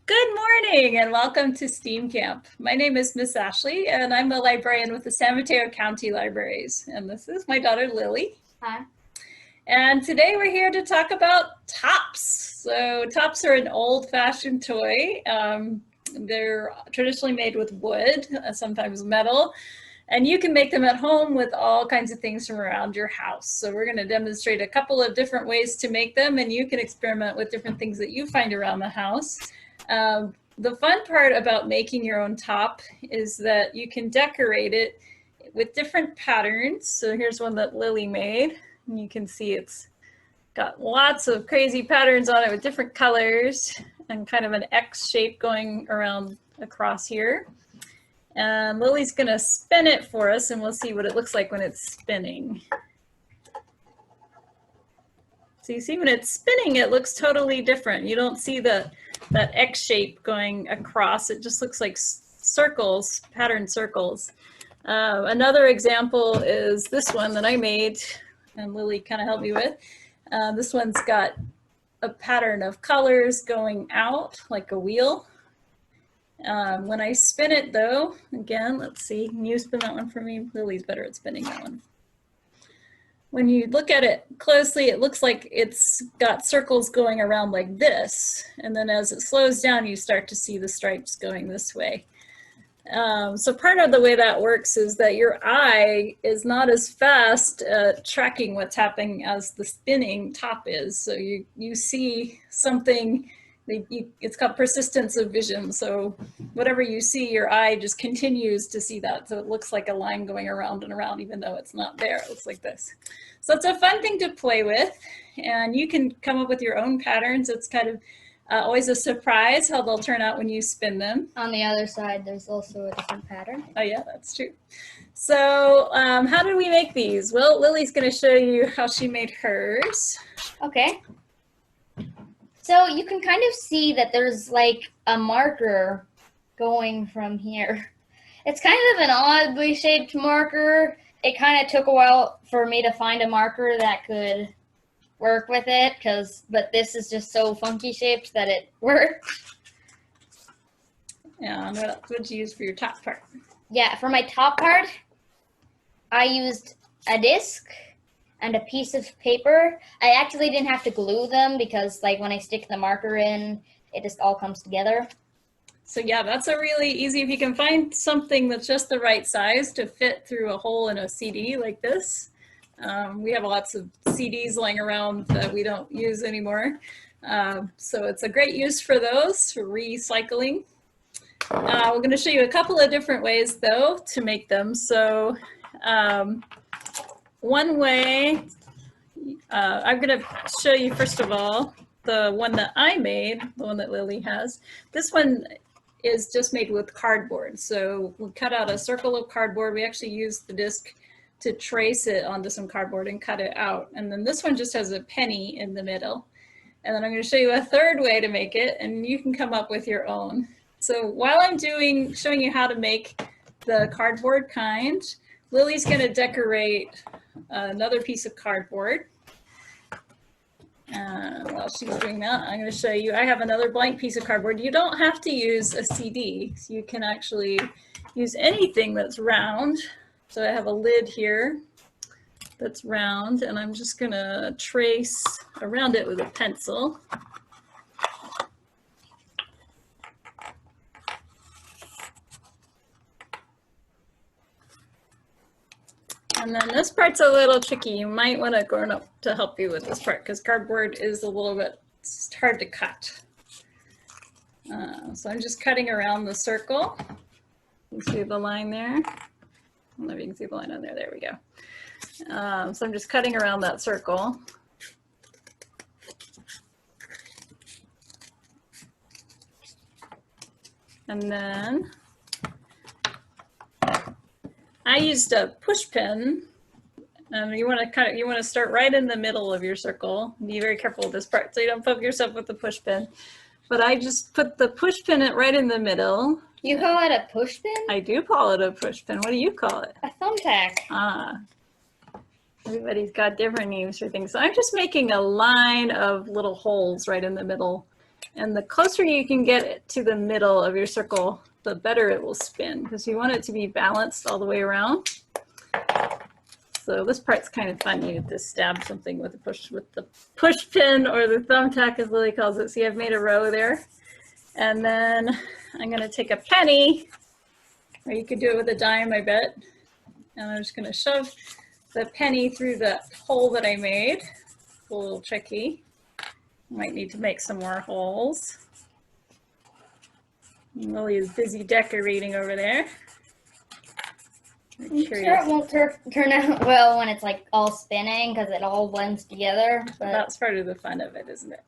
Good morning and welcome to STEAM Camp. My name is Miss Ashley and I'm the librarian with the San Mateo County Libraries. And this is my daughter Lily. Hi. And today we're here to talk about tops. So tops are an old-fashioned toy. They're traditionally made with wood, sometimes metal. And you can make them at home with all kinds of things from around your house. So we're going to demonstrate a couple of different ways to make them, and you can experiment with different things that you find around the house. The fun part about making your own top is that you can decorate it with different patterns. So here's one that Lily made, and you can see it's got lots of crazy patterns on it with different colors and kind of an X shape going around across here. And Lily's gonna spin it for us and we'll see what it looks like when it's spinning. So you see when it's spinning, it looks totally different. You don't see that X shape going across. It just looks like circles, patterned circles. Another example is this one that I made and Lily kind of helped me with. This one's got a pattern of colors going out like a wheel. When I spin it though, again, let's see, can you spin that one for me? Lily's better at spinning that one. When you look at it closely, it looks like it's got circles going around like this. And then as it slows down, you start to see the stripes going this way. So part of the way that works is that your eye is not as fast at tracking what's happening as the spinning top is. So you see something, it's called persistence of vision. So whatever you see, your eye just continues to see that. So it looks like a line going around and around, even though it's not there. It looks like this. So it's a fun thing to play with. And you can come up with your own patterns. It's kind of always a surprise how they'll turn out when you spin them. On the other side, there's also a different pattern. Oh yeah, that's true. So how did we make these? Well, Lily's going to show you how she made hers. Okay. So you can kind of see that there's like a marker going from here. It's kind of an oddly shaped marker. It kind of took a while for me to find a marker that could work with it, but this is just so funky shaped that it worked. And what else would you use for your top part? Yeah, for my top part, I used a disc and a piece of paper. I actually didn't have to glue them because like when I stick the marker in, it just all comes together. So yeah, that's a really easy, if you can find something that's just the right size to fit through a hole in a CD like this. We have lots of CDs lying around that we don't use anymore. So it's a great use for those, for recycling. We're going to show you a couple of different ways though to make them. So one way, I'm going to show you first of all the one that I made, the one that Lily has. This one is just made with cardboard. So we cut out a circle of cardboard. We actually used the disc to trace it onto some cardboard and cut it out. And then this one just has a penny in the middle. And then I'm going to show you a third way to make it, and you can come up with your own. So while I'm showing you how to make the cardboard kind, Lily's going to decorate another piece of cardboard. While she's doing that, I'm going to show you, I have another blank piece of cardboard. You don't have to use a CD. So you can actually use anything that's round. So I have a lid here that's round, and I'm just going to trace around it with a pencil. And then this part's a little tricky. You might want a grown-up to help you with this part because cardboard is a little bit hard to cut. So I'm just cutting around the circle. You see the line there? I don't know if you can see the line on there. There we go. So I'm just cutting around that circle. And then I used a push pin. You want to start right in the middle of your circle. Be very careful with this part so you don't poke yourself with the push pin. But I just put the push pin right in the middle. You call it a push pin? I do call it a push pin. What do you call it? A thumbtack. Ah. Everybody's got different names for things. So I'm just making a line of little holes right in the middle And the closer you can get it to the middle of your circle, the better it will spin, because you want it to be balanced all the way around. So this part's kind of fun. You have to stab something with the push pin, or the thumbtack as Lily calls it. See, I've made a row there. And then I'm going to take a penny, or you could do it with a dime, I bet. And I'm just going to shove the penny through the hole that I made. A little tricky. Might need to make some more holes. Lily is busy decorating over there. I'm sure it won't turn out well when it's like all spinning, because it all blends together. But that's part of the fun of it, isn't it?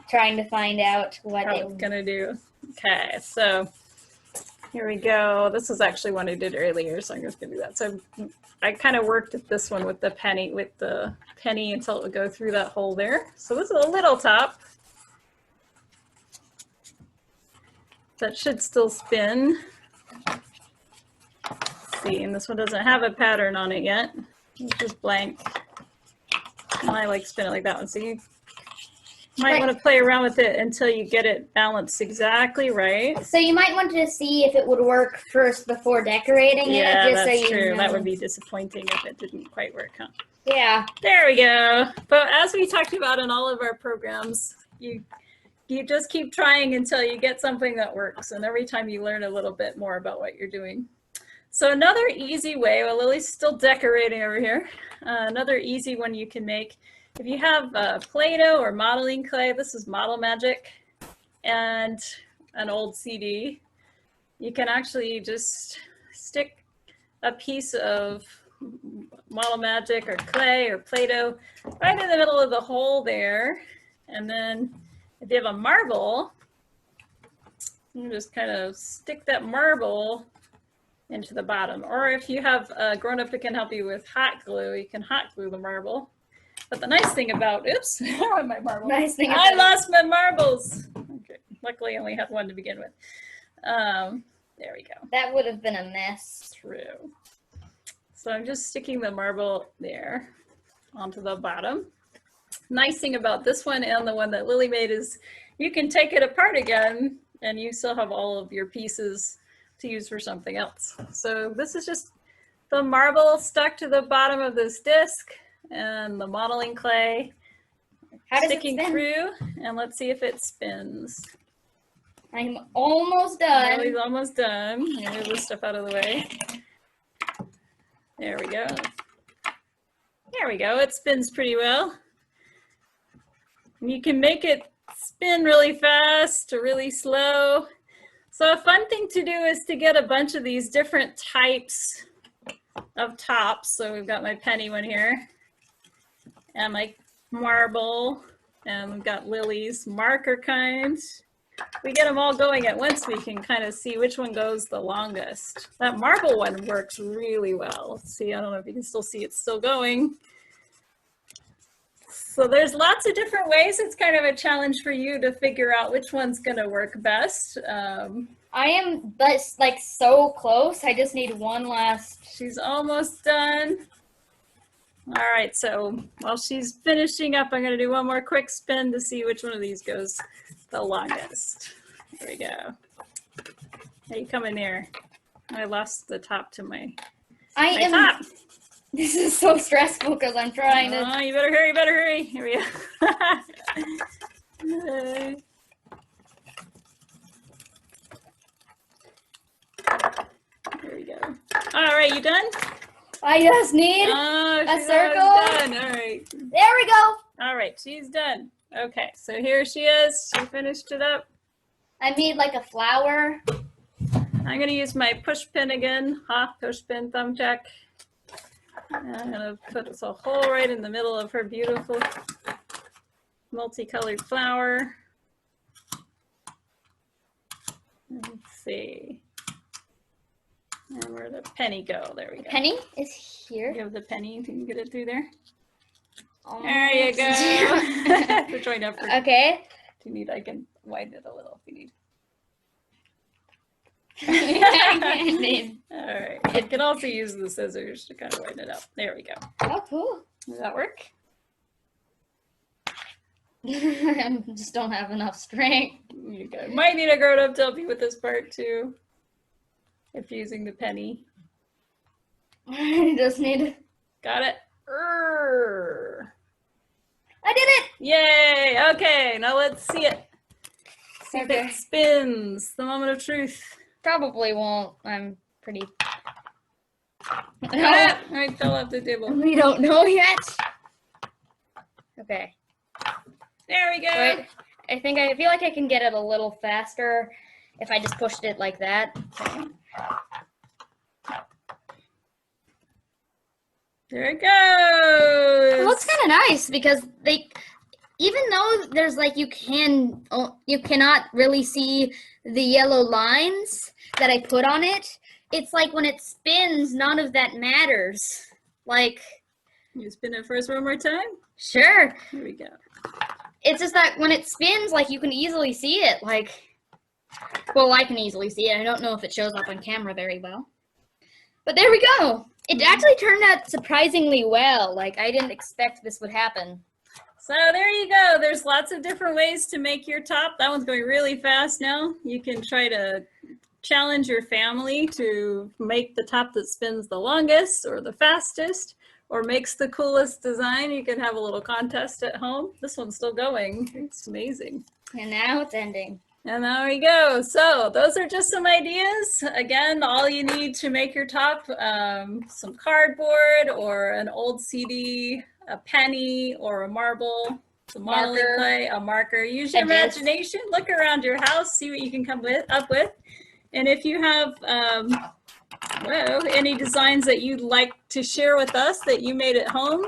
Trying to find out what it's gonna do. Okay, so here we go. This is actually one I did earlier, so I'm just gonna do that. So I kind of worked at this one with the penny until it would go through that hole there. So this is a little top. That should still spin. Let's see, and this one doesn't have a pattern on it yet. It's just blank. And I like spin it like that one. So you might want to play around with it until you get it balanced exactly right. So you might want to see if it would work first before decorating it. Yeah, just that's so you true. know. That would be disappointing if it didn't quite work, huh? Yeah. There we go. But as we talked about in all of our programs, you just keep trying until you get something that works. And every time you learn a little bit more about what you're doing. So another easy way, well, Lily's still decorating over here. Another easy one you can make, if you have Play-Doh or modeling clay, this is Model Magic, and an old CD, you can actually just stick a piece of Model Magic or clay or Play-Doh right in the middle of the hole there. And then if you have a marble, you just kind of stick that marble into the bottom. Or if you have a grown-up that can help you with hot glue, you can hot glue the marble. But the nice thing about, oops, my marble. Nice thing I lost my marbles. Okay, luckily I only had one to begin with. There we go. That would have been a mess. True. So I'm just sticking the marble there onto the bottom. Nice thing about this one and the one that Lily made is you can take it apart again and you still have all of your pieces to use for something else. So this is just the marble stuck to the bottom of this disc and the modeling clay sticking through, and let's see if it spins. I'm almost done. Lily's almost done. I'm gonna move this stuff out of the way. There we go. There we go. It spins pretty well. You can make it spin really fast or really slow. So a fun thing to do is to get a bunch of these different types of tops. So we've got my penny one here and my marble, and we've got Lily's marker kinds. We get them all going at once, we can kind of see which one goes the longest. That marble one works really well. See, I don't know if you can still see it's still going. So there's lots of different ways. It's kind of a challenge for you to figure out which one's going to work best. I am but like so close. I just need one last. She's almost done. All right, so while she's finishing up, I'm going to do one more quick spin to see which one of these goes the longest. There we go. Hey, you come in here. I lost the top to my top. This is so stressful because I'm trying to. Oh, you better hurry, Here we go. There we go. All right, you done? I just need a circle. Done. All right. There we go. All right, she's done. Okay, so here she is. She finished it up. I made like a flower. I'm going to use my push pin again. Push pin thumbtack. I'm going to put a hole right in the middle of her beautiful multicolored flower. Let's see. And where did the penny go? There we go. Penny is here. Give the penny. You can get it through there. Almost. There you go. To join up. Okay. If you need, I can widen it a little if you need. All right. You can also use the scissors to kind of widen it up. There we go. Oh, cool. Does that work? I just don't have enough strength. You might need a grown-up to help you with this part too, if you're using the penny. I just need. Got it. I did it! Yay! Okay, now let's see it. See if Okay. it spins. The moment of truth. Probably won't. I'm pretty. I fell off the table. We don't know yet. Okay. There we go. Wait, I feel like I can get it a little faster if I just pushed it like that. There it goes. It looks kind of nice because even though there's like you cannot really see the yellow lines that I put on it. It's like when it spins, none of that matters. Like, you spin it first one more time? Sure. Here we go. It's just that when it spins, like you can easily see it. Like, well, I can easily see it. I don't know if it shows up on camera very well. But there we go. It actually turned out surprisingly well. Like, I didn't expect this would happen. So there you go. There's lots of different ways to make your top. That one's going really fast now. You can try to challenge your family to make the top that spins the longest or the fastest or makes the coolest design. You can have a little contest at home. This one's still going. It's amazing. And now it's ending. And there we go. So those are just some ideas. Again, all you need to make your top, some cardboard or an old CD, a penny or a marble, some modeling clay, a marker. Use your imagination. Look around your house, see what you can come up with. And if you have any designs that you'd like to share with us that you made at home,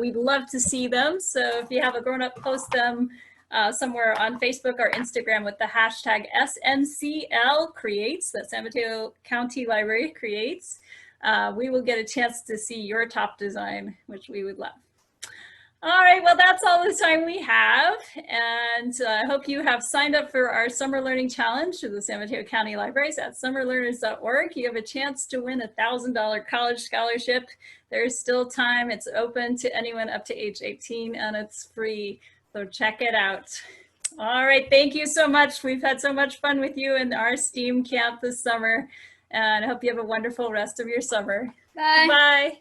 we'd love to see them. So if you have a grown-up, post them somewhere on Facebook or Instagram with the hashtag SMCL Creates, that's San Mateo County Library Creates. We will get a chance to see your top design, which we would love. All right, well, that's all the time we have. And I hope you have signed up for our Summer Learning Challenge to the San Mateo County Libraries at summerlearners.org. You have a chance to win a $1,000 college scholarship. There's still time. It's open to anyone up to age 18 and it's free. So check it out. All right, thank you so much. We've had so much fun with you in our STEAM camp this summer. And I hope you have a wonderful rest of your summer. Bye. Bye.